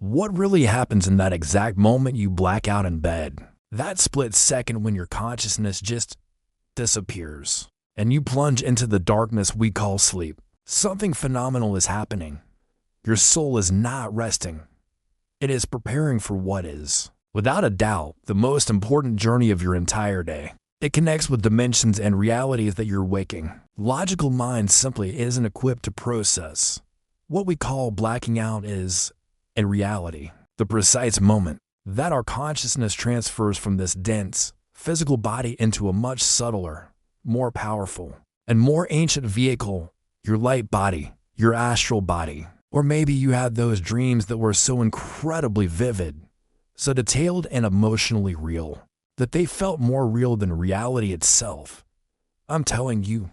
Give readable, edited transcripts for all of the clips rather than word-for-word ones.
What really happens in that exact moment you black out in bed? That split second when your consciousness just disappears and you plunge into the darkness we call sleep. Something phenomenal is happening. Your soul is not resting. It is preparing for what is, without a doubt, the most important journey of your entire day. It connects with dimensions and realities that you're waking. Logical mind simply isn't equipped to process. What we call blacking out is, in reality, the precise moment that our consciousness transfers from this dense, physical body into a much subtler, more powerful, and more ancient vehicle, your light body, your astral body. Or maybe you had those dreams that were so incredibly vivid, so detailed and emotionally real, that they felt more real than reality itself. I'm telling you,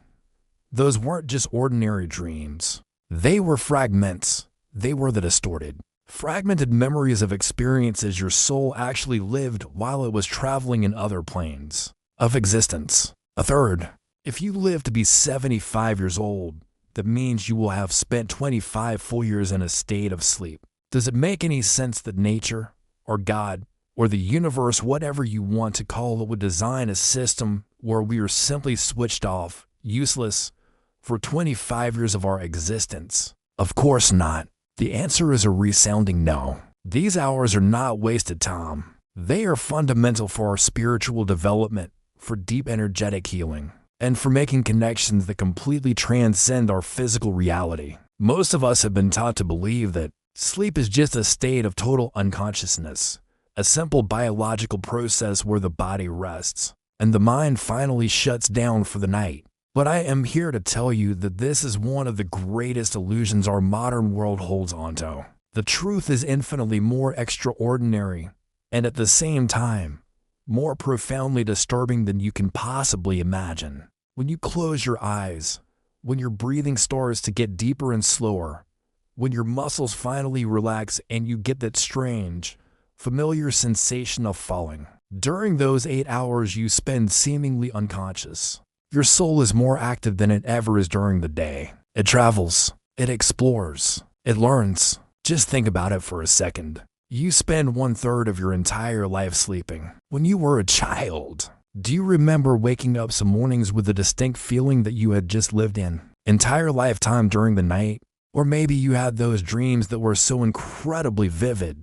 those weren't just ordinary dreams. They were fragments. They were the distorted, fragmented memories of experiences your soul actually lived while it was traveling in other planes of existence. A third, if you live to be 75 years old, that means you will have spent 25 full years in a state of sleep. Does it make any sense that nature, or God, or the universe, whatever you want to call it, would design a system where we are simply switched off, useless, for 25 years of our existence? Of course not. The answer is a resounding no. These hours are not wasted time. They are fundamental for our spiritual development, for deep energetic healing, and for making connections that completely transcend our physical reality. Most of us have been taught to believe that sleep is just a state of total unconsciousness, a simple biological process where the body rests, and the mind finally shuts down for the night. But I am here to tell you that this is one of the greatest illusions our modern world holds onto. The truth is infinitely more extraordinary, and at the same time, more profoundly disturbing than you can possibly imagine. When you close your eyes, when your breathing starts to get deeper and slower, when your muscles finally relax and you get that strange, familiar sensation of falling. During those 8 hours you spend seemingly unconscious, your soul is more active than it ever is during the day. It travels, it explores, it learns. Just think about it for a second. You spend 1/3 of your entire life sleeping. When you were a child, do you remember waking up some mornings with a distinct feeling that you had just lived an entire lifetime during the night? Or maybe you had those dreams that were so incredibly vivid,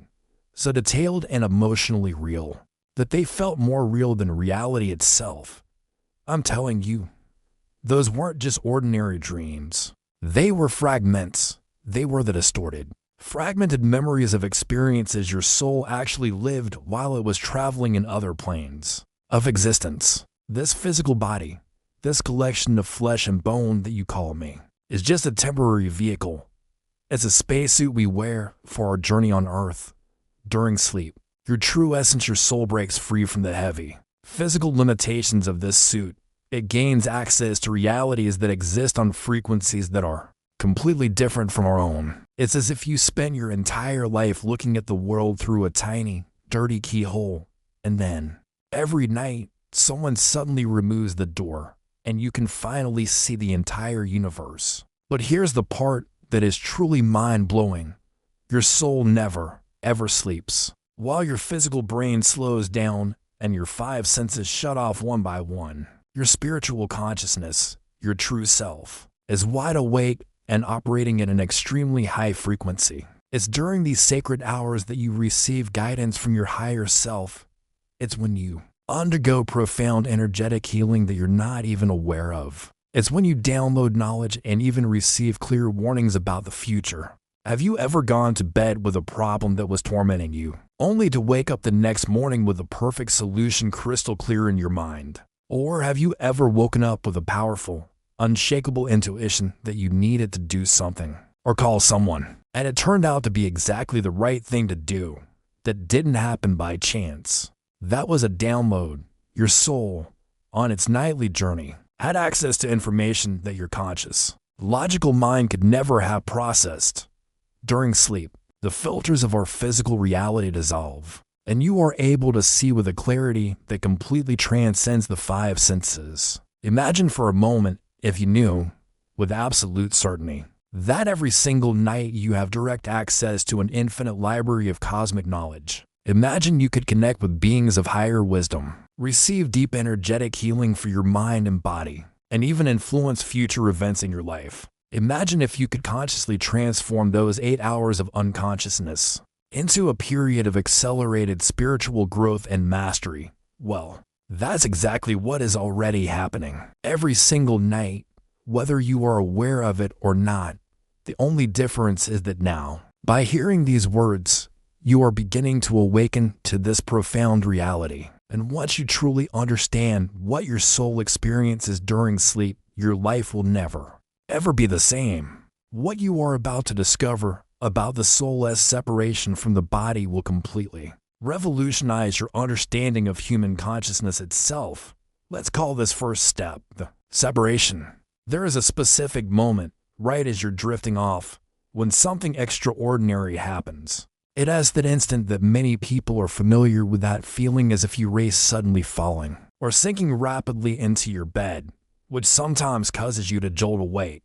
so detailed and emotionally real, that they felt more real than reality itself. I'm telling you, those weren't just ordinary dreams. They were fragments. They were the distorted, fragmented memories of experiences your soul actually lived while it was traveling in other planes of existence. This physical body, this collection of flesh and bone that you call me, is just a temporary vehicle. It's a spacesuit we wear for our journey on Earth. During sleep, your true essence, your soul, breaks free from the heavy physical limitations of this suit. It gains access to realities that exist on frequencies that are completely different from our own. It's as if you spent your entire life looking at the world through a tiny, dirty keyhole, and then, every night, someone suddenly removes the door, and you can finally see the entire universe. But here's the part that is truly mind-blowing. Your soul never, ever sleeps. While your physical brain slows down and your 5 senses shut off one by one, your spiritual consciousness, your true self, is wide awake and operating at an extremely high frequency. It's during these sacred hours that you receive guidance from your higher self. It's when you undergo profound energetic healing that you're not even aware of. It's when you download knowledge and even receive clear warnings about the future. Have you ever gone to bed with a problem that was tormenting you, only to wake up the next morning with a perfect solution crystal clear in your mind? Or have you ever woken up with a powerful, unshakable intuition that you needed to do something or call someone, and it turned out to be exactly the right thing to do, that didn't happen by chance? That was a download. Your soul, on its nightly journey, had access to information that your conscious, logical mind could never have processed. During sleep, the filters of our physical reality dissolve, and you are able to see with a clarity that completely transcends the 5 senses. Imagine for a moment if you knew, with absolute certainty, That every single night you have direct access to an infinite library of cosmic knowledge. Imagine you could connect with beings of higher wisdom, receive deep energetic healing for your mind and body, and even influence future events in your life. Imagine if you could consciously transform those 8 hours of unconsciousness into a period of accelerated spiritual growth and mastery. Well, that's exactly what is already happening. Every single night, whether you are aware of it or not, the only difference is that now, by hearing these words, you are beginning to awaken to this profound reality. And once you truly understand what your soul experiences during sleep, your life will never, ever be the same. What you are about to discover about the soul as separation from the body will completely revolutionize your understanding of human consciousness itself. Let's call this first step the separation. There is a specific moment, right as you're drifting off, when something extraordinary happens. It is that instant that many people are familiar with, that feeling as if you race suddenly falling or sinking rapidly into your bed, which sometimes causes you to jolt awake.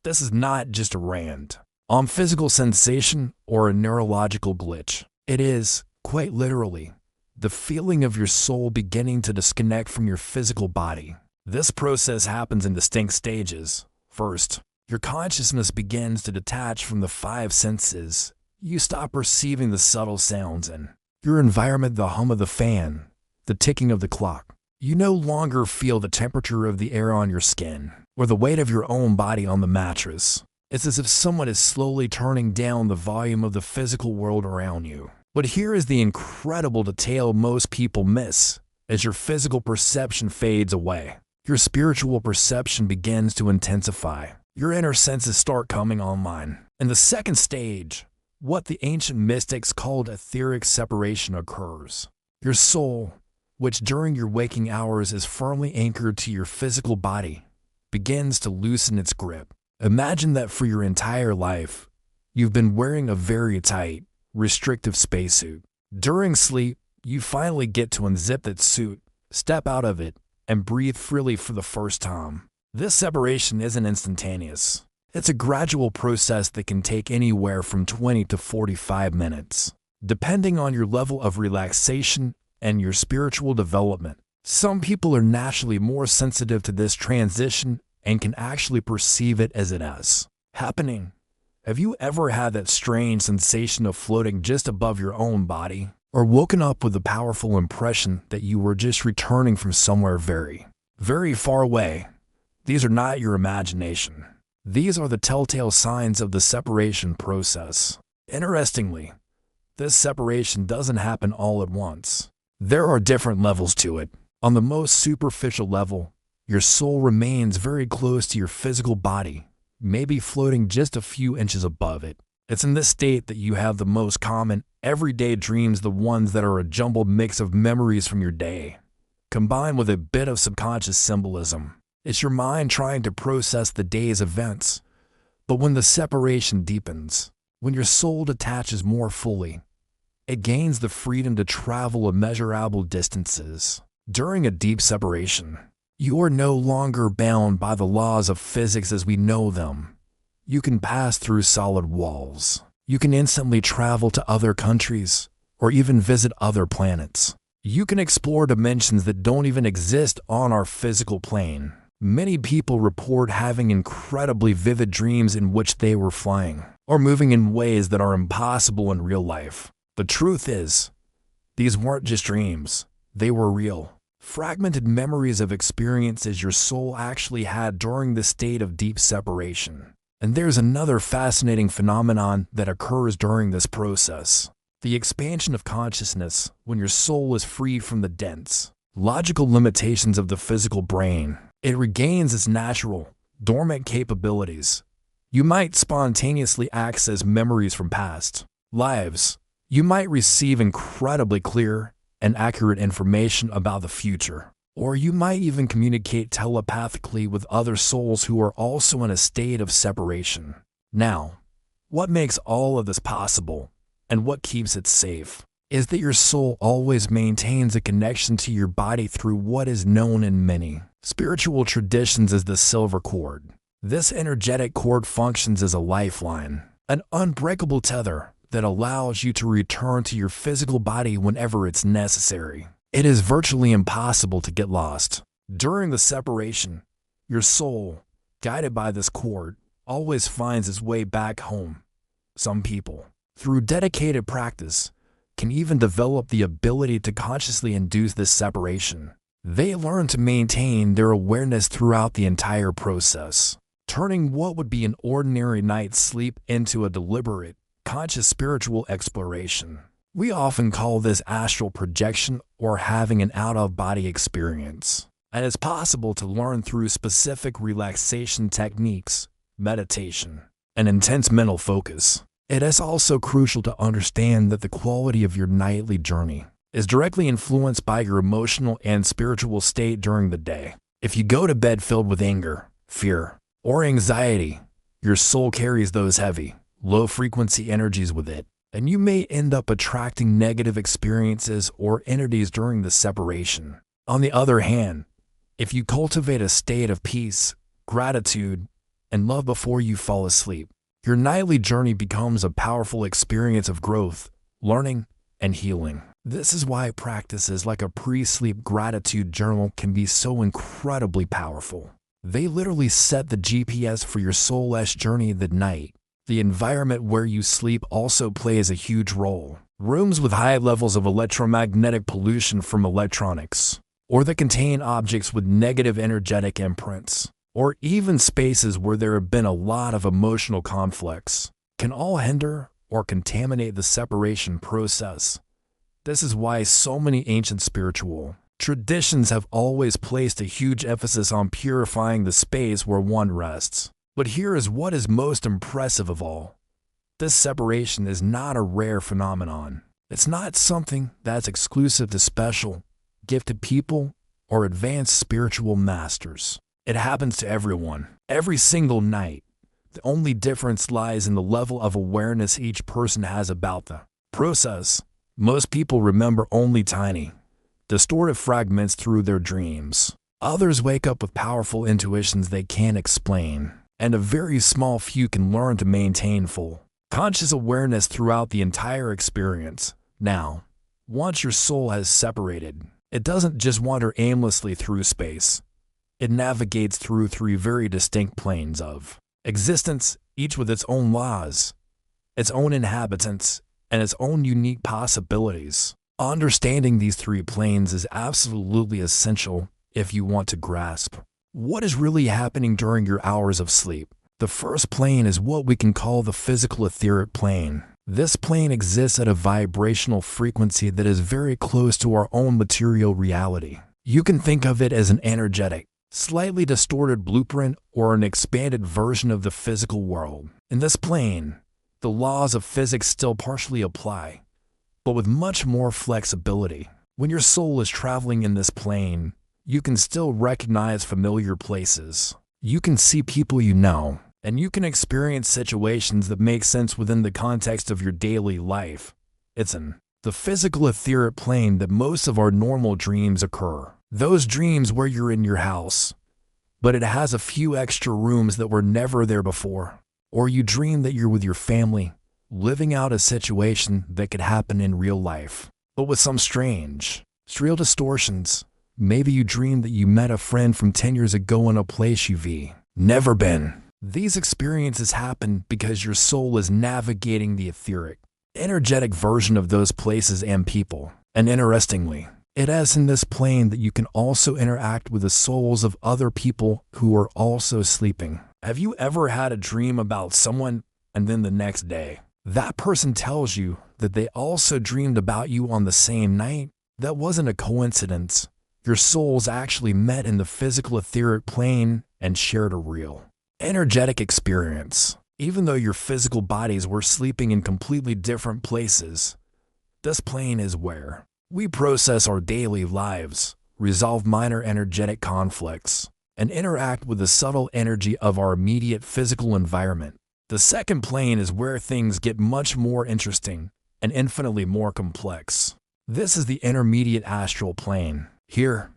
This is not just a random physical sensation or a neurological glitch. It is, quite literally, the feeling of your soul beginning to disconnect from your physical body. This process happens in distinct stages. First, your consciousness begins to detach from the 5 senses. You stop perceiving the subtle sounds in your environment, the hum of the fan, the ticking of the clock. You no longer feel the temperature of the air on your skin or the weight of your own body on the mattress. It's as if someone is slowly turning down the volume of the physical world around you. But here is the incredible detail most people miss. As your physical perception fades away, your spiritual perception begins to intensify. Your inner senses start coming online. In the second stage, what the ancient mystics called etheric separation occurs. Your soul, which during your waking hours is firmly anchored to your physical body, begins to loosen its grip. Imagine that for your entire life, you've been wearing a very tight, restrictive spacesuit. During sleep, you finally get to unzip that suit, step out of it, and breathe freely for the first time. This separation isn't instantaneous. It's a gradual process that can take anywhere from 20 to 45 minutes, depending on your level of relaxation and your spiritual development. Some people are naturally more sensitive to this transition and can actually perceive it as it is happening. Have you ever had that strange sensation of floating just above your own body? Or woken up with the powerful impression that you were just returning from somewhere very, very far away? These are not your imagination. These are the telltale signs of the separation process. Interestingly, this separation doesn't happen all at once. There are different levels to it. On the most superficial level, your soul remains very close to your physical body, maybe floating just a few inches above it. It's in this state that you have the most common, everyday dreams, the ones that are a jumbled mix of memories from your day, combined with a bit of subconscious symbolism. It's your mind trying to process the day's events. But when the separation deepens, when your soul detaches more fully, it gains the freedom to travel immeasurable distances. During a deep separation, you are no longer bound by the laws of physics as we know them. You can pass through solid walls. You can instantly travel to other countries or even visit other planets. You can explore dimensions that don't even exist on our physical plane. Many people report having incredibly vivid dreams in which they were flying or moving in ways that are impossible in real life. The truth is, these weren't just dreams. They were real, fragmented memories of experiences your soul actually had during the state of deep separation. And there's another fascinating phenomenon that occurs during this process: the expansion of consciousness when your soul is free from the dense, logical limitations of the physical brain. It regains its natural, dormant capabilities. You might spontaneously access memories from past lives. You might receive incredibly clear and accurate information about the future. Or you might even communicate telepathically with other souls who are also in a state of separation. Now, what makes all of this possible, and what keeps it safe, is that your soul always maintains a connection to your body through what is known in many spiritual traditions as the silver cord. This energetic cord functions as a lifeline, an unbreakable tether that allows you to return to your physical body whenever it's necessary. It is virtually impossible to get lost. During the separation, your soul, guided by this cord, always finds its way back home. Some people, through dedicated practice, can even develop the ability to consciously induce this separation. They learn to maintain their awareness throughout the entire process, turning what would be an ordinary night's sleep into a deliberate, conscious spiritual exploration. We often call this astral projection or having an out-of-body experience. And it's possible to learn through specific relaxation techniques, meditation, and intense mental focus. It is also crucial to understand that the quality of your nightly journey is directly influenced by your emotional and spiritual state during the day. If you go to bed filled with anger, fear, or anxiety, your soul carries those heavy, low-frequency energies with it, and you may end up attracting negative experiences or entities during the separation. On the other hand, if you cultivate a state of peace, gratitude, and love before you fall asleep, your nightly journey becomes a powerful experience of growth, learning, and healing. This is why practices like a pre-sleep gratitude journal can be so incredibly powerful. They literally set the GPS for your soul's journey that night. The environment where you sleep also plays a huge role. Rooms with high levels of electromagnetic pollution from electronics, or that contain objects with negative energetic imprints, or even spaces where there have been a lot of emotional conflicts, can all hinder or contaminate the separation process. This is why so many ancient spiritual traditions have always placed a huge emphasis on purifying the space where one rests. But here is what is most impressive of all. This separation is not a rare phenomenon. It's not something that's exclusive to special, gifted people or advanced spiritual masters. It happens to everyone, every single night. The only difference lies in the level of awareness each person has about the process. Most people remember only tiny, distorted fragments through their dreams. Others wake up with powerful intuitions they can't explain, and a very small few can learn to maintain full, conscious awareness throughout the entire experience. Now, once your soul has separated, it doesn't just wander aimlessly through space. It navigates through three very distinct planes of existence, each with its own laws, its own inhabitants, and its own unique possibilities. Understanding these three planes is absolutely essential if you want to grasp what is really happening during your hours of sleep. The first plane is what we can call the physical etheric plane. This plane exists at a vibrational frequency that is very close to our own material reality. You can think of it as an energetic, slightly distorted blueprint or an expanded version of the physical world. In this plane, the laws of physics still partially apply, but with much more flexibility. When your soul is traveling in this plane, you can still recognize familiar places. You can see people you know, and you can experience situations that make sense within the context of your daily life. It's in the physical etheric plane that most of our normal dreams occur. Those dreams where you're in your house, but it has a few extra rooms that were never there before. Or you dream that you're with your family, living out a situation that could happen in real life, but with some strange, surreal distortions. Maybe you dream that you met a friend from 10 years ago in a place you've never been. These experiences happen because your soul is navigating the etheric, energetic version of those places and people. And interestingly, it is in this plane that you can also interact with the souls of other people who are also sleeping. Have you ever had a dream about someone and then the next day, that person tells you that they also dreamed about you on the same night? That wasn't a coincidence. Your souls actually met in the physical etheric plane and shared a real, energetic experience. Even though your physical bodies were sleeping in completely different places, this plane is where we process our daily lives, resolve minor energetic conflicts, and interact with the subtle energy of our immediate physical environment. The second plane is where things get much more interesting and infinitely more complex. This is the intermediate astral plane. Here,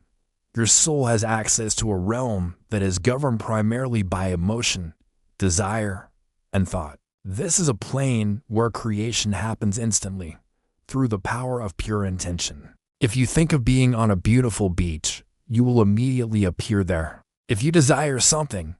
Your soul has access to a realm that is governed primarily by emotion, desire, and thought. This is a plane where creation happens instantly, through the power of pure intention. If you think of being on a beautiful beach, you will immediately appear there. If you desire something,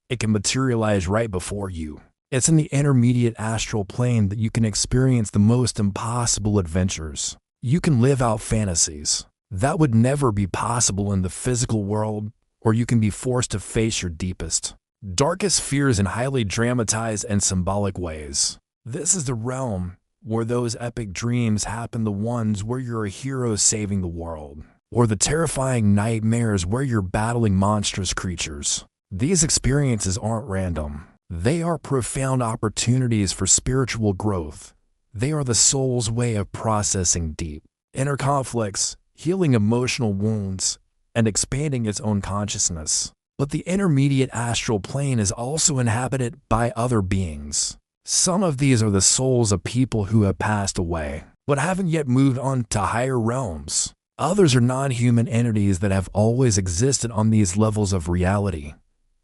it can materialize right before you. It's in the intermediate astral plane that you can experience the most impossible adventures. You can live out fantasies that would never be possible in the physical world, or you can be forced to face your deepest, darkest fears in highly dramatized and symbolic ways. This is the realm where those epic dreams happen, the ones where you're a hero saving the world, or the terrifying nightmares where you're battling monstrous creatures. These experiences aren't random. They are profound opportunities for spiritual growth. They are the soul's way of processing deep inner conflicts, healing emotional wounds, and expanding its own consciousness. But the intermediate astral plane is also inhabited by other beings. Some of these are the souls of people who have passed away, but haven't yet moved on to higher realms. Others are non-human entities that have always existed on these levels of reality.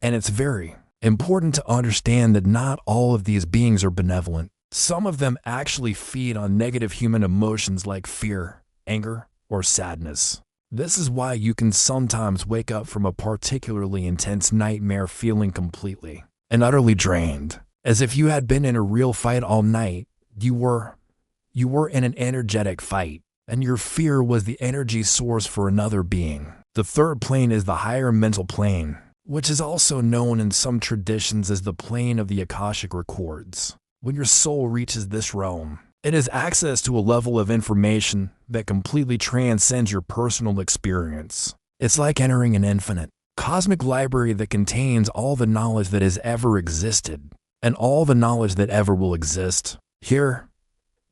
And it's very important to understand that not all of these beings are benevolent. Some of them actually feed on negative human emotions like fear, anger, or sadness. This is why you can sometimes wake up from a particularly intense nightmare feeling completely and utterly drained, as if you had been in a real fight all night. You were in an energetic fight, and your fear was the energy source for another being. The third plane is the higher mental plane, which is also known in some traditions as the plane of the Akashic records. When your soul reaches this realm, it has access to a level of information that completely transcends your personal experience. It's like entering an infinite, cosmic library that contains all the knowledge that has ever existed, and all the knowledge that ever will exist. Here,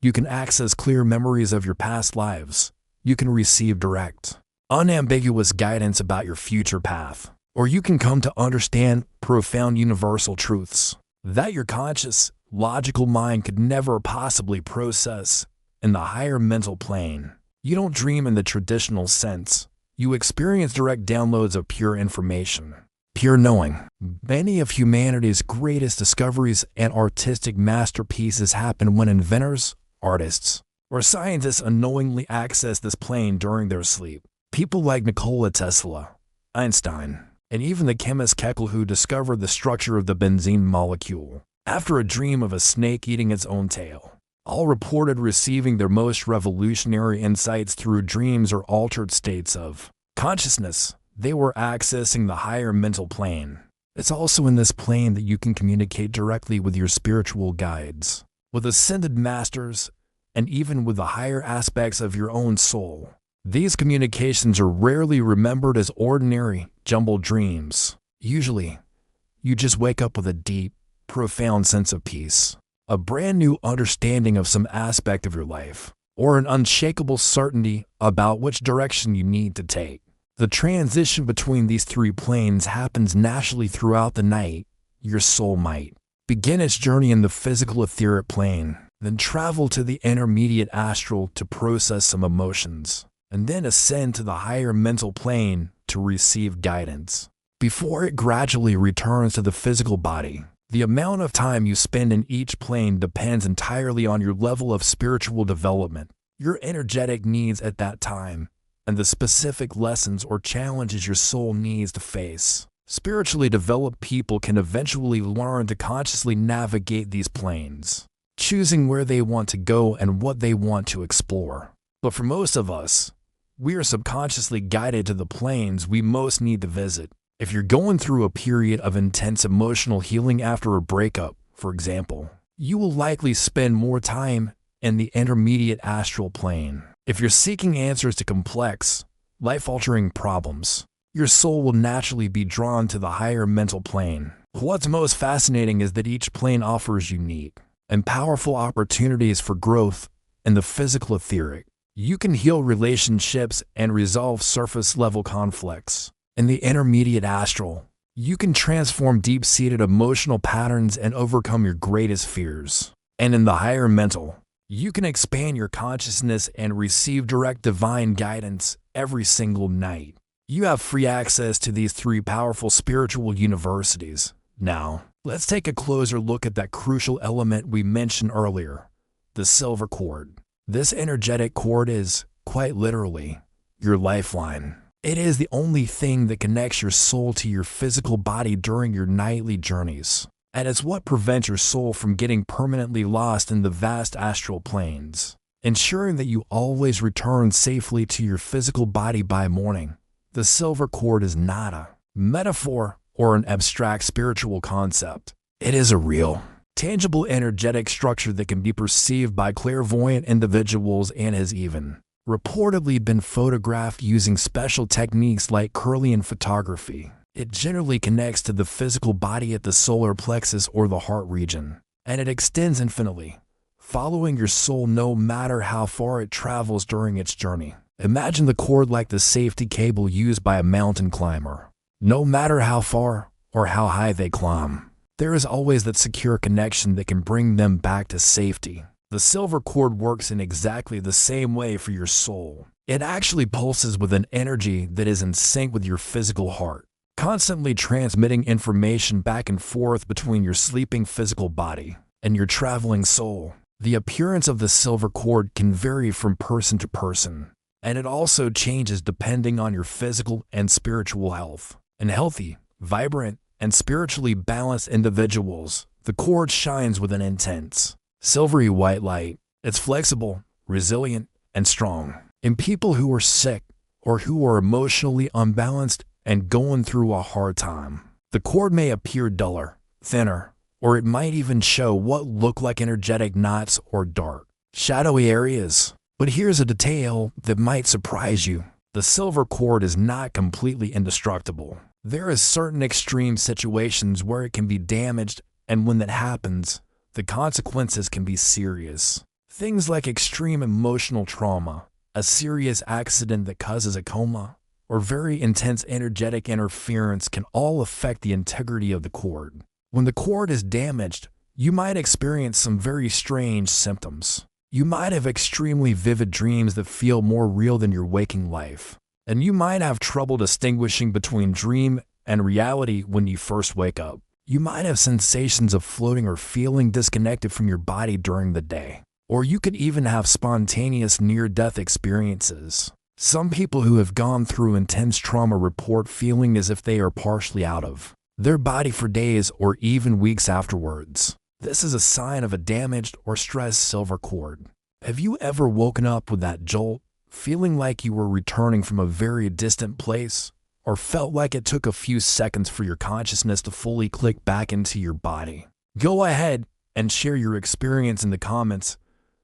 you can access clear memories of your past lives. You can receive direct, unambiguous guidance about your future path. Or you can come to understand profound universal truths that your conscious, logical mind could never possibly process in the higher mental plane. You don't dream in the traditional sense. You experience direct downloads of pure information, pure knowing. Many of humanity's greatest discoveries and artistic masterpieces happen when inventors, artists, or scientists unknowingly access this plane during their sleep. People like Nikola Tesla, Einstein, and even the chemist Keckel, who discovered the structure of the benzene molecule after a dream of a snake eating its own tail, all reported receiving their most revolutionary insights through dreams or altered states of consciousness. They were accessing the higher mental plane. It's also in this plane that you can communicate directly with your spiritual guides, with ascended masters, and even with the higher aspects of your own soul. These communications are rarely remembered as ordinary, jumbled dreams. Usually, you just wake up with a deep, profound sense of peace, a brand new understanding of some aspect of your life, or an unshakable certainty about which direction you need to take. The transition between these three planes happens naturally throughout the night. Your soul might begin its journey in the physical etheric plane, then travel to the intermediate astral to process some emotions, and then ascend to the higher mental plane to receive guidance, before it gradually returns to the physical body. The amount of time you spend in each plane depends entirely on your level of spiritual development, your energetic needs at that time, and the specific lessons or challenges your soul needs to face. Spiritually developed people can eventually learn to consciously navigate these planes, choosing where they want to go and what they want to explore. But for most of us, we are subconsciously guided to the planes we most need to visit. If you're going through a period of intense emotional healing after a breakup, for example, you will likely spend more time in the intermediate astral plane. If you're seeking answers to complex, life-altering problems, your soul will naturally be drawn to the higher mental plane. What's most fascinating is that each plane offers unique and powerful opportunities for growth in the physical etheric. You can heal relationships and resolve surface-level conflicts. In the intermediate astral, you can transform deep-seated emotional patterns and overcome your greatest fears. And in the higher mental, you can expand your consciousness and receive direct divine guidance every single night. You have free access to these 3 powerful spiritual universities. Now, let's take a closer look at that crucial element we mentioned earlier, the silver cord. This energetic cord is, quite literally, your lifeline. It is the only thing that connects your soul to your physical body during your nightly journeys, and it's what prevents your soul from getting permanently lost in the vast astral planes, ensuring that you always return safely to your physical body by morning. The silver cord is not a metaphor or an abstract spiritual concept. It is a real, tangible energetic structure that can be perceived by clairvoyant individuals and has even reportedly been photographed using special techniques like Kirlian photography. It generally connects to the physical body at the solar plexus or the heart region, and it extends infinitely, following your soul no matter how far it travels during its journey. Imagine the cord like the safety cable used by a mountain climber. No matter how far or how high they climb, there is always that secure connection that can bring them back to safety. The silver cord works in exactly the same way for your soul. It actually pulses with an energy that is in sync with your physical heart, constantly transmitting information back and forth between your sleeping physical body and your traveling soul. The appearance of the silver cord can vary from person to person, and it also changes depending on your physical and spiritual health. In healthy, vibrant, and spiritually balanced individuals, the cord shines with an intense, silvery white light. It's flexible, resilient, and strong. In people who are sick or who are emotionally unbalanced and going through a hard time, the cord may appear duller, thinner, or it might even show what look like energetic knots or dark, shadowy areas. But here's a detail that might surprise you. The silver cord is not completely indestructible. There are certain extreme situations where it can be damaged, and when that happens, the consequences can be serious. Things like extreme emotional trauma, a serious accident that causes a coma, or very intense energetic interference can all affect the integrity of the cord. When the cord is damaged, you might experience some very strange symptoms. You might have extremely vivid dreams that feel more real than your waking life, and you might have trouble distinguishing between dream and reality when you first wake up. You might have sensations of floating or feeling disconnected from your body during the day, or you could even have spontaneous near-death experiences. Some people who have gone through intense trauma report feeling as if they are partially out of their body for days or even weeks afterwards. This is a sign of a damaged or stressed silver cord. Have you ever woken up with that jolt, feeling like you were returning from a very distant place, or felt like it took a few seconds for your consciousness to fully click back into your body? Go ahead and share your experience in the comments,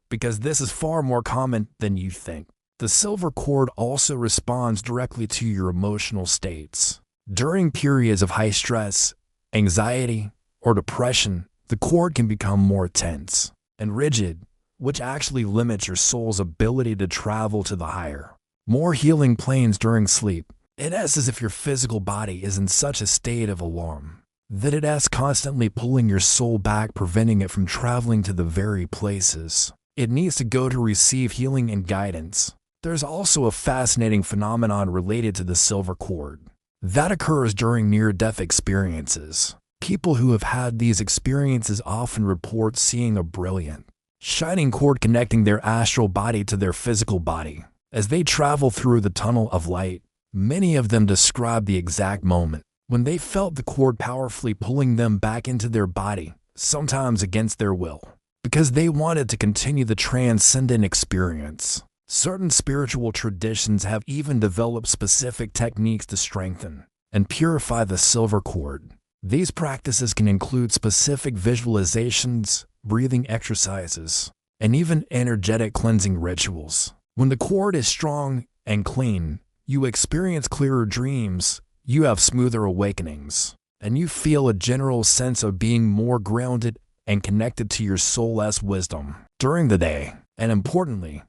because this is far more common than you think. The silver cord also responds directly to your emotional states. During periods of high stress, anxiety, or depression, the cord can become more tense and rigid, which actually limits your soul's ability to travel to the higher, more healing planes during sleep. It is as if your physical body is in such a state of alarm that it is constantly pulling your soul back, preventing it from traveling to the very places it needs to go to receive healing and guidance. There's also a fascinating phenomenon related to the silver cord that occurs during near-death experiences. People who have had these experiences often report seeing a brilliant, shining cord connecting their astral body to their physical body. As they travel through the tunnel of light, many of them describe the exact moment when they felt the cord powerfully pulling them back into their body, sometimes against their will, because they wanted to continue the transcendent experience. Certain spiritual traditions have even developed specific techniques to strengthen and purify the silver cord. These practices can include specific visualizations, breathing exercises, and even energetic cleansing rituals. When the cord is strong and clean, you experience clearer dreams, you have smoother awakenings, and you feel a general sense of being more grounded and connected to your soul's wisdom during the day. And importantly,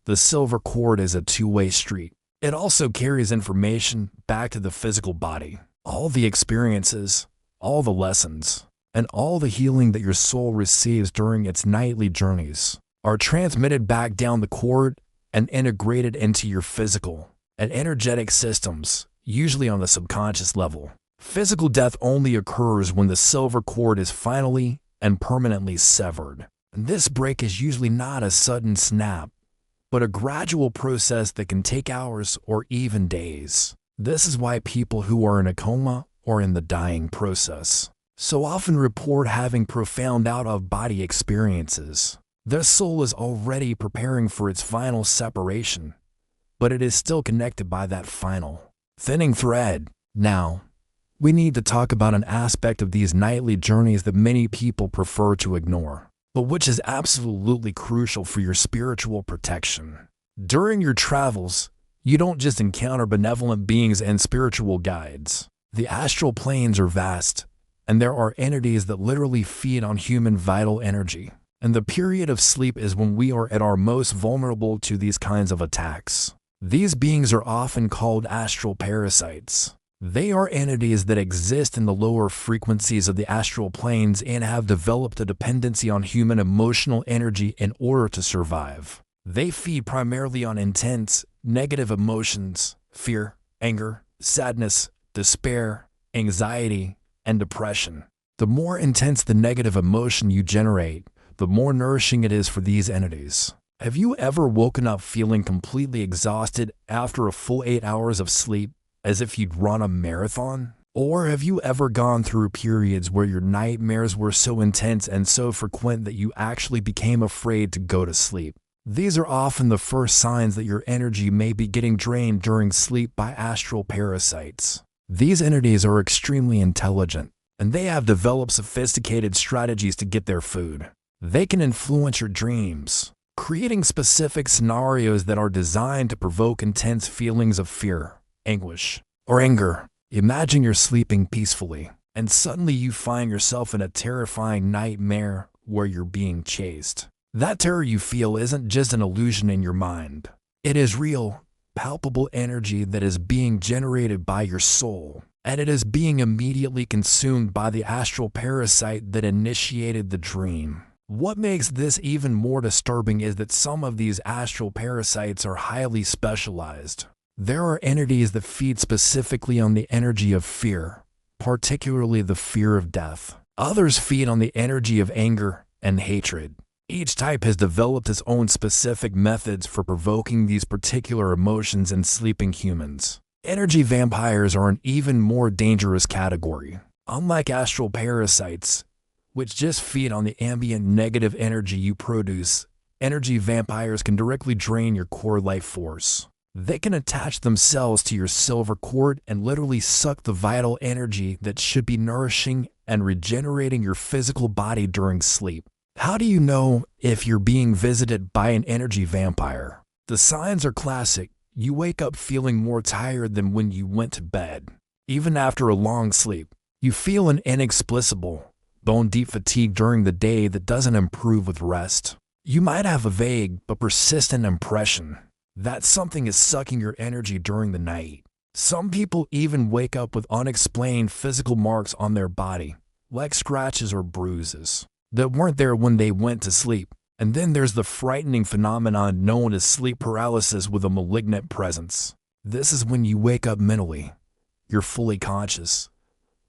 the silver cord is a two-way street. It also carries information back to the physical body. All the experiences, all the lessons, and all the healing that your soul receives during its nightly journeys are transmitted back down the cord and integrated into your physical and energetic systems. usually on the subconscious level. Physical death only occurs when the silver cord is finally and permanently severed. And this break is usually not a sudden snap, but a gradual process that can take hours or even days. This is why people who are in a coma or in the dying process so often report having profound out-of-body experiences. Their soul is already preparing for its final separation, but it is still connected by that final, thinning thread. Now, we need to talk about an aspect of these nightly journeys that many people prefer to ignore, but which is absolutely crucial for your spiritual protection. During your travels, you don't just encounter benevolent beings and spiritual guides. The astral planes are vast, and there are entities that literally feed on human vital energy. And the period of sleep is when we are at our most vulnerable to these kinds of attacks. These beings are often called astral parasites. They are entities that exist in the lower frequencies of the astral planes and have developed a dependency on human emotional energy in order to survive. They feed primarily on intense, negative emotions, fear, anger, sadness, despair, anxiety, and depression. The more intense the negative emotion you generate, the more nourishing it is for these entities. Have you ever woken up feeling completely exhausted after a full 8 hours of sleep, as if you'd run a marathon? Or have you ever gone through periods where your nightmares were so intense and so frequent that you actually became afraid to go to sleep? These are often the first signs that your energy may be getting drained during sleep by astral parasites. These entities are extremely intelligent, and they have developed sophisticated strategies to get their food. They can influence your dreams, creating specific scenarios that are designed to provoke intense feelings of fear, anguish, or anger. Imagine you're sleeping peacefully, and suddenly you find yourself in a terrifying nightmare where you're being chased. That terror you feel isn't just an illusion in your mind. It is real, palpable energy that is being generated by your soul, and it is being immediately consumed by the astral parasite that initiated the dream. What makes this even more disturbing is that some of these astral parasites are highly specialized. There are entities that feed specifically on the energy of fear, particularly the fear of death. Others feed on the energy of anger and hatred. Each type has developed its own specific methods for provoking these particular emotions in sleeping humans. Energy vampires are an even more dangerous category. Unlike astral parasites, which just feed on the ambient negative energy you produce, energy vampires can directly drain your core life force. They can attach themselves to your silver cord and literally suck the vital energy that should be nourishing and regenerating your physical body during sleep. How do you know if you're being visited by an energy vampire? The signs are classic. You wake up feeling more tired than when you went to bed. Even after a long sleep, you feel an inexplicable, bone-deep fatigue during the day that doesn't improve with rest. You might have a vague but persistent impression that something is sucking your energy during the night. Some people even wake up with unexplained physical marks on their body, like scratches or bruises, that weren't there when they went to sleep. And then there's the frightening phenomenon known as sleep paralysis with a malignant presence. This is when you wake up mentally. You're fully conscious,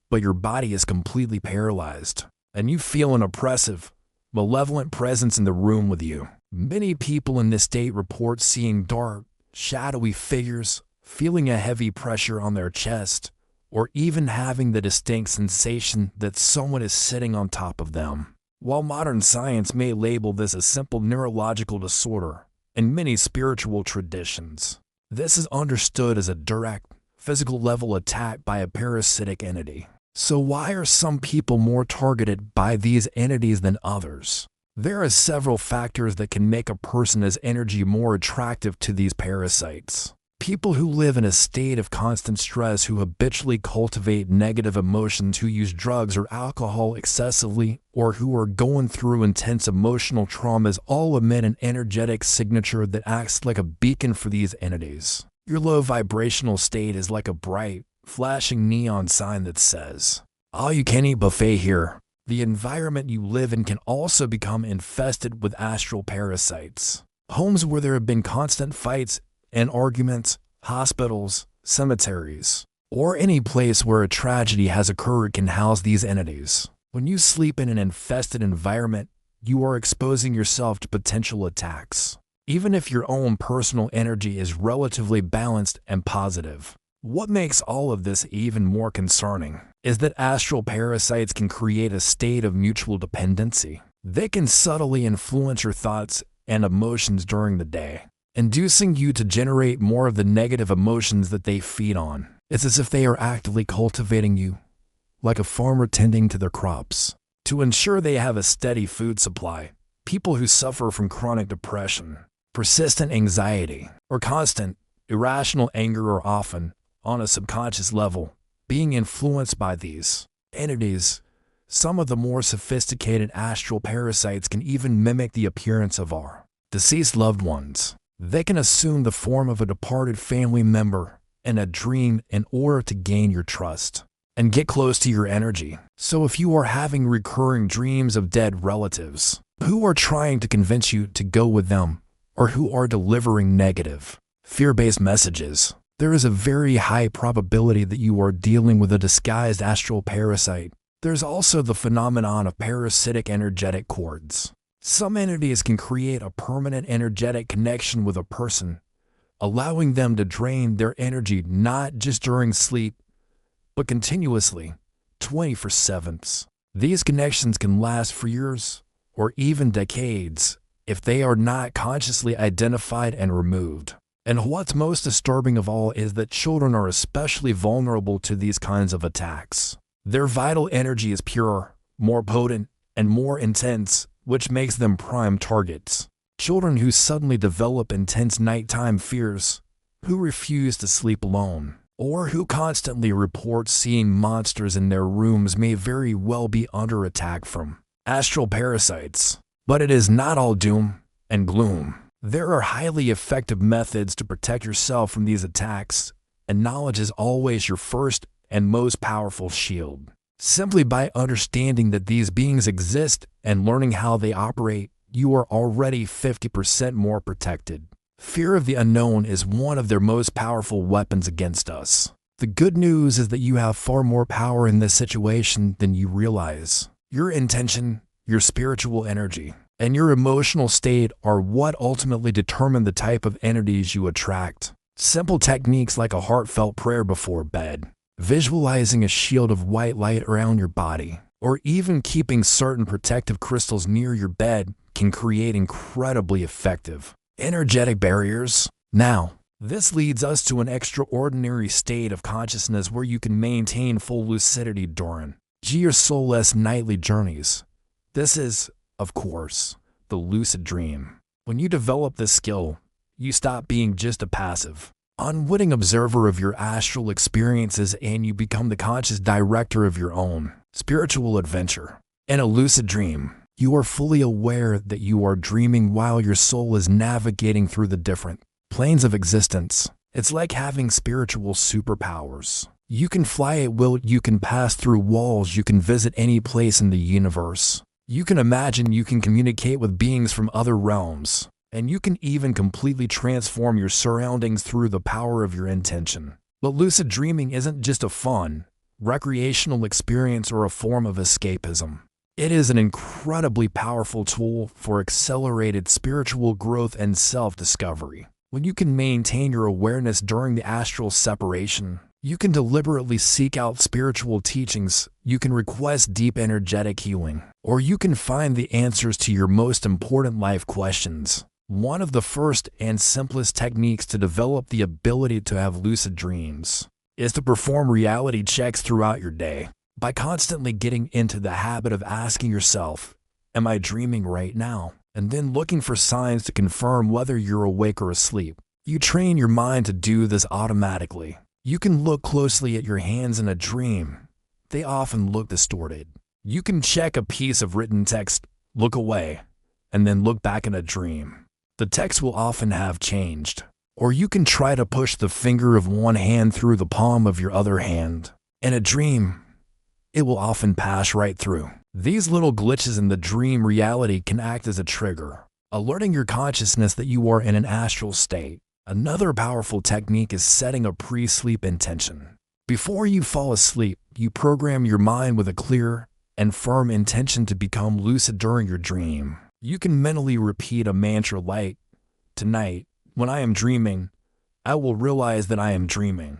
but your body is completely paralyzed, and you feel an oppressive, malevolent presence in the room with you. Many people in this state report seeing dark, shadowy figures, feeling a heavy pressure on their chest, or even having the distinct sensation that someone is sitting on top of them. While modern science may label this a simple neurological disorder, in many spiritual traditions, this is understood as a direct, physical-level attack by a parasitic entity. So why are some people more targeted by these entities than others? There are several factors that can make a person's energy more attractive to these parasites. People who live in a state of constant stress, who habitually cultivate negative emotions, who use drugs or alcohol excessively, or who are going through intense emotional traumas all emit an energetic signature that acts like a beacon for these entities. Your low vibrational state is like a bright, flashing neon sign that says, "All-you-can-eat buffet here." The environment you live in can also become infested with astral parasites. Homes where there have been constant fights and arguments, hospitals, cemeteries, or any place where a tragedy has occurred can house these entities. When you sleep in an infested environment, you are exposing yourself to potential attacks, even if your own personal energy is relatively balanced and positive. What makes all of this even more concerning is that astral parasites can create a state of mutual dependency. They can subtly influence your thoughts and emotions during the day, inducing you to generate more of the negative emotions that they feed on. It's as if they are actively cultivating you, like a farmer tending to their crops, to ensure they have a steady food supply. People who suffer from chronic depression, persistent anxiety, or constant, irrational anger are often, on a subconscious level, being influenced by these entities. Some of the more sophisticated astral parasites can even mimic the appearance of our deceased loved ones. They can assume the form of a departed family member in a dream in order to gain your trust and get close to your energy. So if you are having recurring dreams of dead relatives who are trying to convince you to go with them, or who are delivering negative, fear-based messages, there is a very high probability that you are dealing with a disguised astral parasite. There's also the phenomenon of parasitic energetic cords. Some entities can create a permanent energetic connection with a person, allowing them to drain their energy not just during sleep, but continuously, 24/7. These connections can last for years or even decades if they are not consciously identified and removed. And what's most disturbing of all is that children are especially vulnerable to these kinds of attacks. Their vital energy is pure, more potent, and more intense, which makes them prime targets. Children who suddenly develop intense nighttime fears, who refuse to sleep alone, or who constantly report seeing monsters in their rooms may very well be under attack from astral parasites. But it is not all doom and gloom. There are highly effective methods to protect yourself from these attacks, and knowledge is always your first and most powerful shield. Simply by understanding that these beings exist and learning how they operate, you are already 50% more protected. Fear of the unknown is one of their most powerful weapons against us. The good news is that you have far more power in this situation than you realize. Your intention, your spiritual energy, and your emotional state are what ultimately determine the type of entities you attract. Simple techniques like a heartfelt prayer before bed, visualizing a shield of white light around your body, or even keeping certain protective crystals near your bed can create incredibly effective energetic barriers. Now, this leads us to an extraordinary state of consciousness where you can maintain full lucidity during your soulless nightly journeys. This is, of course, the lucid dream. When you develop this skill, you stop being just a passive, unwitting observer of your astral experiences and you become the conscious director of your own spiritual adventure. In a lucid dream, you are fully aware that you are dreaming while your soul is navigating through the different planes of existence. It's like having spiritual superpowers. You can fly at will, you can pass through walls, you can visit any place in the universe. You can imagine, you can communicate with beings from other realms, and you can even completely transform your surroundings through the power of your intention. But lucid dreaming isn't just a fun, recreational experience or a form of escapism. It is an incredibly powerful tool for accelerated spiritual growth and self-discovery. When you can maintain your awareness during the astral separation, you can deliberately seek out spiritual teachings, you can request deep energetic healing, or you can find the answers to your most important life questions. One of the first and simplest techniques to develop the ability to have lucid dreams is to perform reality checks throughout your day. By constantly getting into the habit of asking yourself, am I dreaming right now? And then looking for signs to confirm whether you're awake or asleep. You train your mind to do this automatically. You can look closely at your hands in a dream. They often look distorted. You can check a piece of written text, look away, and then look back in a dream. The text will often have changed. Or you can try to push the finger of one hand through the palm of your other hand. In a dream, it will often pass right through. These little glitches in the dream reality can act as a trigger, alerting your consciousness that you are in an astral state. Another powerful technique is setting a pre-sleep intention. Before you fall asleep, you program your mind with a clear and firm intention to become lucid during your dream. You can mentally repeat a mantra like, "Tonight, when I am dreaming, I will realize that I am dreaming."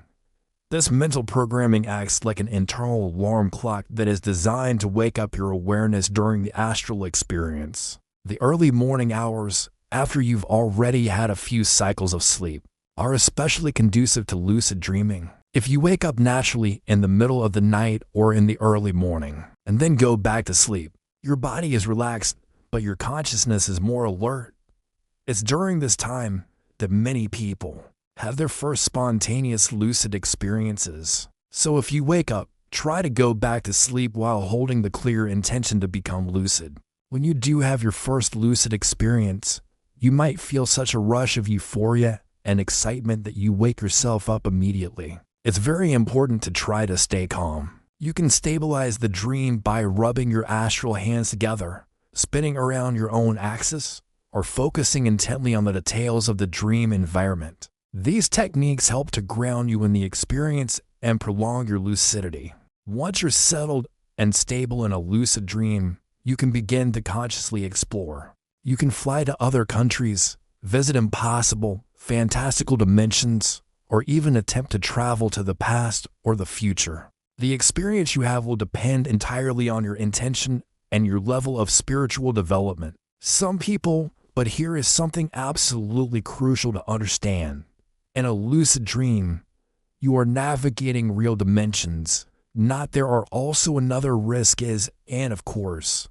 This mental programming acts like an internal alarm clock that is designed to wake up your awareness during the astral experience. The early morning hours, after you've already had a few cycles of sleep, are especially conducive to lucid dreaming. If you wake up naturally in the middle of the night or in the early morning, and then go back to sleep, your body is relaxed, but your consciousness is more alert. It's during this time that many people have their first spontaneous lucid experiences. So if you wake up, try to go back to sleep while holding the clear intention to become lucid. When you do have your first lucid experience, you might feel such a rush of euphoria and excitement that you wake yourself up immediately. It's very important to try to stay calm. You can stabilize the dream by rubbing your astral hands together, spinning around your own axis, or focusing intently on the details of the dream environment. These techniques help to ground you in the experience and prolong your lucidity. Once you're settled and stable in a lucid dream, you can begin to consciously explore. You can fly to other countries, visit impossible, fantastical dimensions, or even attempt to travel to the past or the future. The experience you have will depend entirely on your intention and your level of spiritual development. But here is something absolutely crucial to understand. In a lucid dream, you are navigating real dimensions. There are also another risk and of course,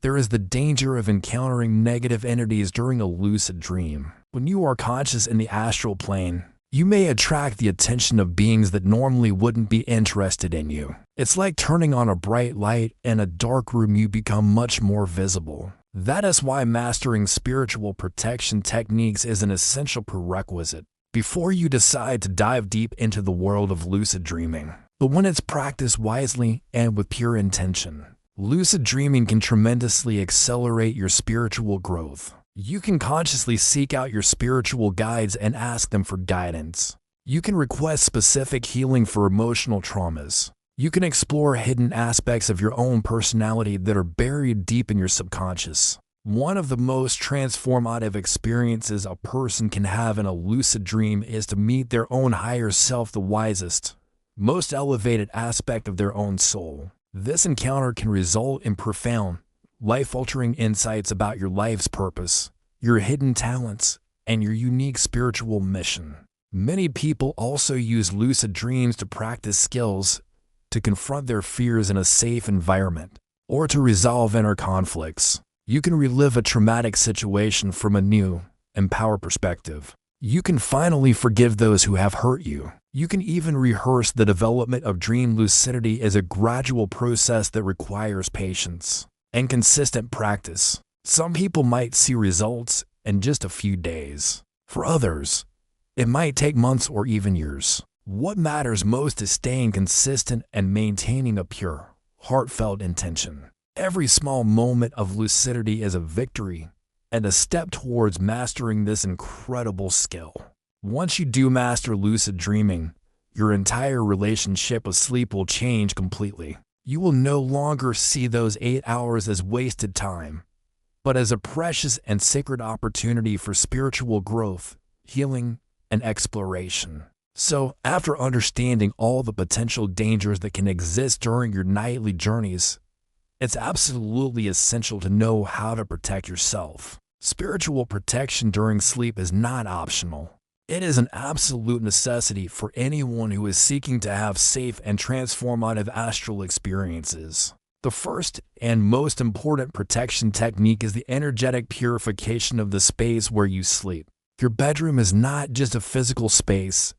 there is the danger of encountering negative entities during a lucid dream. When you are conscious in the astral plane, you may attract the attention of beings that normally wouldn't be interested in you. It's like turning on a bright light in a dark room. You become much more visible. That is why mastering spiritual protection techniques is an essential prerequisite before you decide to dive deep into the world of lucid dreaming. But when it's practiced wisely and with pure intention, lucid dreaming can tremendously accelerate your spiritual growth. You can consciously seek out your spiritual guides and ask them for guidance. You can request specific healing for emotional traumas. You can explore hidden aspects of your own personality that are buried deep in your subconscious. One of the most transformative experiences a person can have in a lucid dream is to meet their own higher self, the wisest, most elevated aspect of their own soul. This encounter can result in profound, life-altering insights about your life's purpose, your hidden talents, and your unique spiritual mission. Many people also use lucid dreams to practice skills, to confront their fears in a safe environment, or to resolve inner conflicts. You can relive a traumatic situation from a new, empowered perspective. You can finally forgive those who have hurt you. You can even rehearse. The development of dream lucidity is a gradual process that requires patience and consistent practice. Some people might see results in just a few days. For others, it might take months or even years. What matters most is staying consistent and maintaining a pure, heartfelt intention. Every small moment of lucidity is a victory and a step towards mastering this incredible skill. Once you do master lucid dreaming, your entire relationship with sleep will change completely. You will no longer see those 8 hours as wasted time, but as a precious and sacred opportunity for spiritual growth, healing, and exploration. So, after understanding all the potential dangers that can exist during your nightly journeys, it's absolutely essential to know how to protect yourself. Spiritual protection during sleep is not optional. It is an absolute necessity for anyone who is seeking to have safe and transformative astral experiences. The first and most important protection technique is the energetic purification of the space where you sleep. Your bedroom is not just a physical space.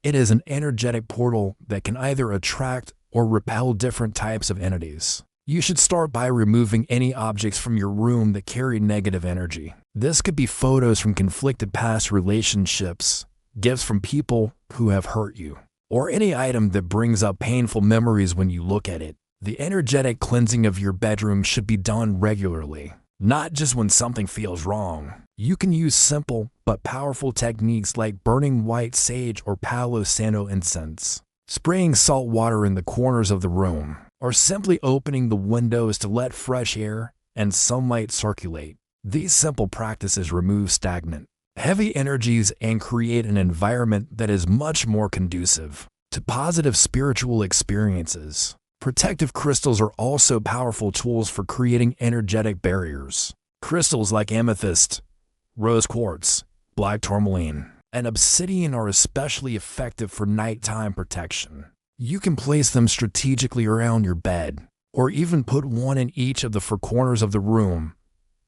It is an energetic portal that can either attract or repel different types of entities. You should start by removing any objects from your room that carry negative energy. This could be photos from conflicted past relationships, gifts from people who have hurt you, or any item that brings up painful memories when you look at it. The energetic cleansing of your bedroom should be done regularly, not just when something feels wrong. You can use simple but powerful techniques like burning white sage or Palo Santo incense, spraying salt water in the corners of the room, or simply opening the windows to let fresh air and sunlight circulate. These simple practices remove stagnant, heavy energies and create an environment that is much more conducive to positive spiritual experiences. Protective crystals are also powerful tools for creating energetic barriers. Crystals like amethyst, rose quartz, black tourmaline, and obsidian are especially effective for nighttime protection. You can place them strategically around your bed, or even put one in each of the four corners of the room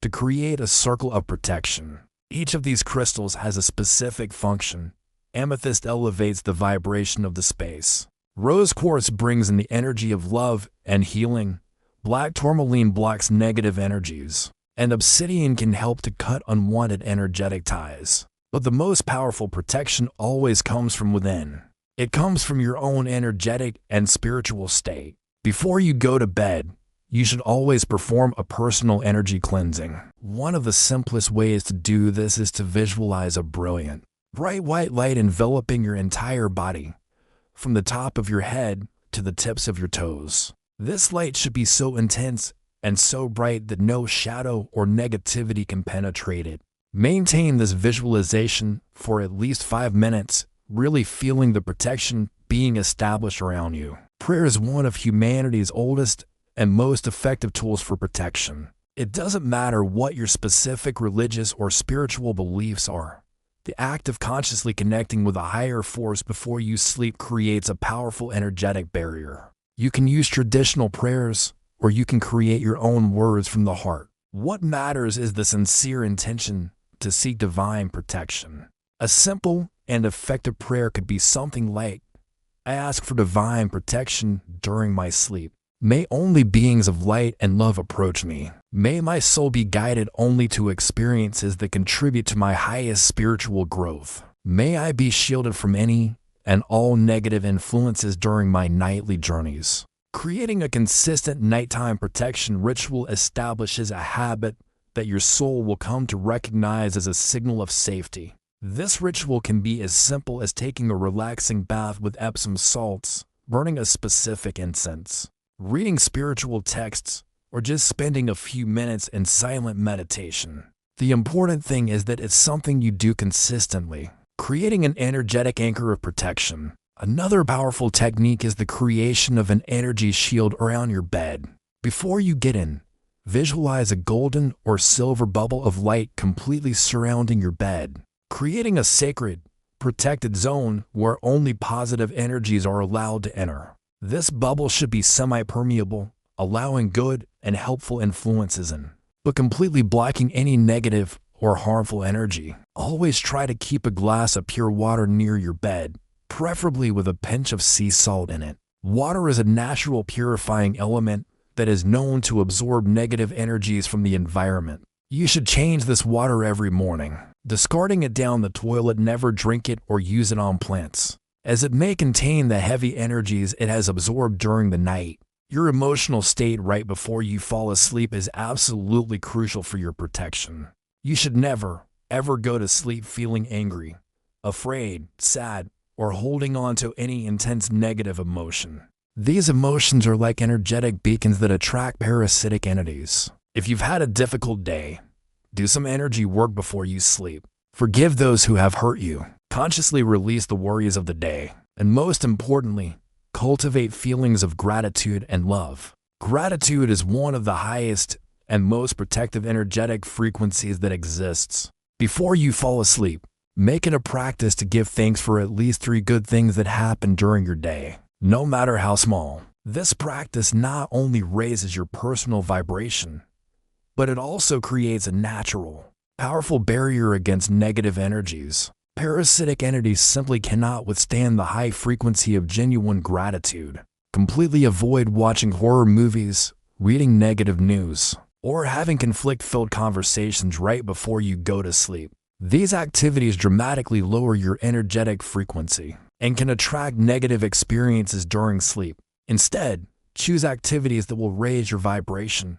to create a circle of protection. Each of these crystals has a specific function. Amethyst elevates the vibration of the space. Rose quartz brings in the energy of love and healing. Black tourmaline blocks negative energies, and obsidian can help to cut unwanted energetic ties. But the most powerful protection always comes from within. It comes from your own energetic and spiritual state. Before you go to bed, you should always perform a personal energy cleansing. One of the simplest ways to do this is to visualize a brilliant, bright white light enveloping your entire body, from the top of your head to the tips of your toes. This light should be so intense and so bright that no shadow or negativity can penetrate it. Maintain this visualization for at least 5 minutes, really feeling the protection being established around you. Prayer is one of humanity's oldest and most effective tools for protection. It doesn't matter what your specific religious or spiritual beliefs are. The act of consciously connecting with a higher force before you sleep creates a powerful energetic barrier. You can use traditional prayers, or you can create your own words from the heart. What matters is the sincere intention to seek divine protection. A simple and effective prayer could be something like, I ask for divine protection during my sleep. May only beings of light and love approach me. May my soul be guided only to experiences that contribute to my highest spiritual growth. May I be shielded from any and all negative influences during my nightly journeys. Creating a consistent nighttime protection ritual establishes a habit that your soul will come to recognize as a signal of safety. This ritual can be as simple as taking a relaxing bath with Epsom salts, burning a specific incense, reading spiritual texts, or just spending a few minutes in silent meditation. The important thing is that it's something you do consistently, creating an energetic anchor of protection. Another powerful technique is the creation of an energy shield around your bed. Before you get in, visualize a golden or silver bubble of light completely surrounding your bed, creating a sacred, protected zone where only positive energies are allowed to enter. This bubble should be semi-permeable, allowing good and helpful influences in, but completely blocking any negative or harmful energy. Always try to keep a glass of pure water near your bed, preferably with a pinch of sea salt in it. Water is a natural purifying element that is known to absorb negative energies from the environment. You should change this water every morning. Discarding it down the toilet, never drink it or use it on plants, as it may contain the heavy energies it has absorbed during the night. Your emotional state right before you fall asleep is absolutely crucial for your protection. You should never, ever go to sleep feeling angry, afraid, sad, or holding on to any intense negative emotion. These emotions are like energetic beacons that attract parasitic entities. If you've had a difficult day, do some energy work before you sleep. Forgive those who have hurt you. Consciously release the worries of the day. And most importantly, cultivate feelings of gratitude and love. Gratitude is one of the highest and most protective energetic frequencies that exists. Before you fall asleep, make it a practice to give thanks for at least 3 good things that happened during your day, no matter how small. This practice not only raises your personal vibration, but it also creates a natural, powerful barrier against negative energies. Parasitic entities simply cannot withstand the high frequency of genuine gratitude. Completely avoid watching horror movies, reading negative news, or having conflict-filled conversations right before you go to sleep. These activities dramatically lower your energetic frequency and can attract negative experiences during sleep. Instead, choose activities that will raise your vibration.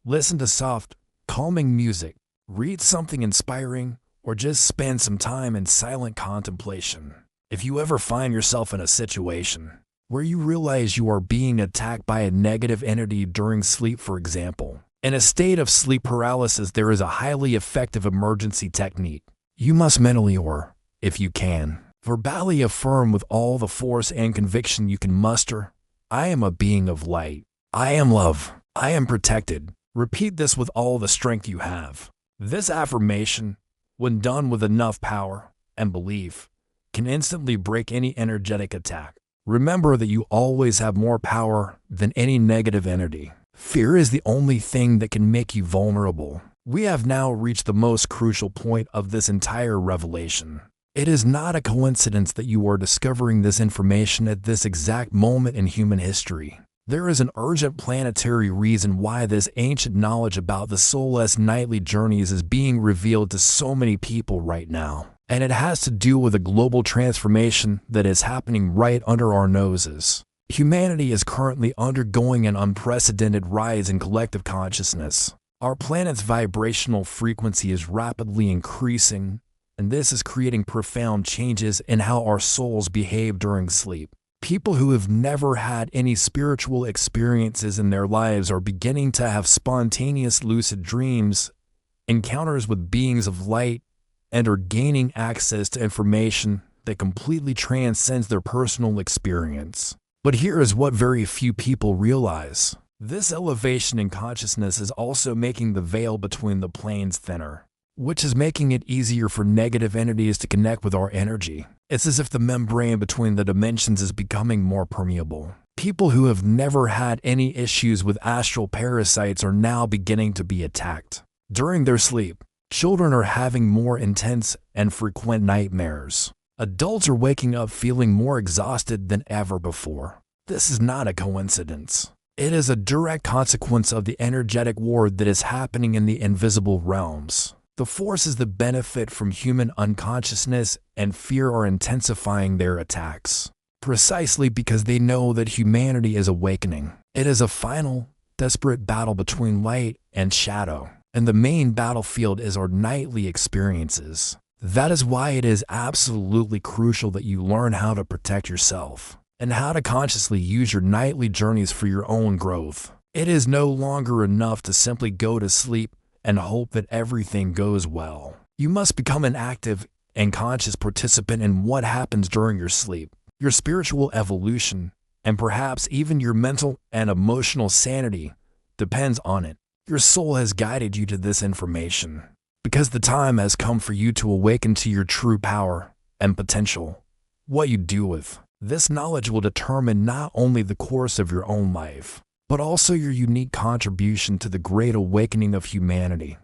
Listen to soft, calming music, read something inspiring, or just spend some time in silent contemplation. If you ever find yourself in a situation where you realize you are being attacked by a negative entity during sleep, for example, in a state of sleep paralysis, there is a highly effective emergency technique. You must mentally, or, if you can, verbally affirm with all the force and conviction you can muster, "I am a being of light. I am love. I am protected." Repeat this with all the strength you have. This affirmation, when done with enough power and belief, can instantly break any energetic attack. Remember that you always have more power than any negative entity. Fear is the only thing that can make you vulnerable. We have now reached the most crucial point of this entire revelation. It is not a coincidence that you are discovering this information at this exact moment in human history. There is an urgent planetary reason why this ancient knowledge about the soul's nightly journeys is being revealed to so many people right now. And it has to do with a global transformation that is happening right under our noses. Humanity is currently undergoing an unprecedented rise in collective consciousness. Our planet's vibrational frequency is rapidly increasing, and this is creating profound changes in how our souls behave during sleep. People who have never had any spiritual experiences in their lives are beginning to have spontaneous lucid dreams, encounters with beings of light, and are gaining access to information that completely transcends their personal experience. But here is what very few people realize. This elevation in consciousness is also making the veil between the planes thinner, which is making it easier for negative entities to connect with our energy. It's as if the membrane between the dimensions is becoming more permeable. People who have never had any issues with astral parasites are now beginning to be attacked. During their sleep, children are having more intense and frequent nightmares. Adults are waking up feeling more exhausted than ever before. This is not a coincidence. It is a direct consequence of the energetic war that is happening in the invisible realms. The forces that benefit from human unconsciousness and fear are intensifying their attacks, precisely because they know that humanity is awakening. It is a final, desperate battle between light and shadow, and the main battlefield is our nightly experiences. That is why it is absolutely crucial that you learn how to protect yourself and how to consciously use your nightly journeys for your own growth. It is no longer enough to simply go to sleep and hope that everything goes well. You must become an active and conscious participant in what happens during your sleep. Your spiritual evolution, and perhaps even your mental and emotional sanity, depends on it. Your soul has guided you to this information, because the time has come for you to awaken to your true power and potential. What you do with this knowledge will determine not only the course of your own life, but also your unique contribution to the great awakening of humanity.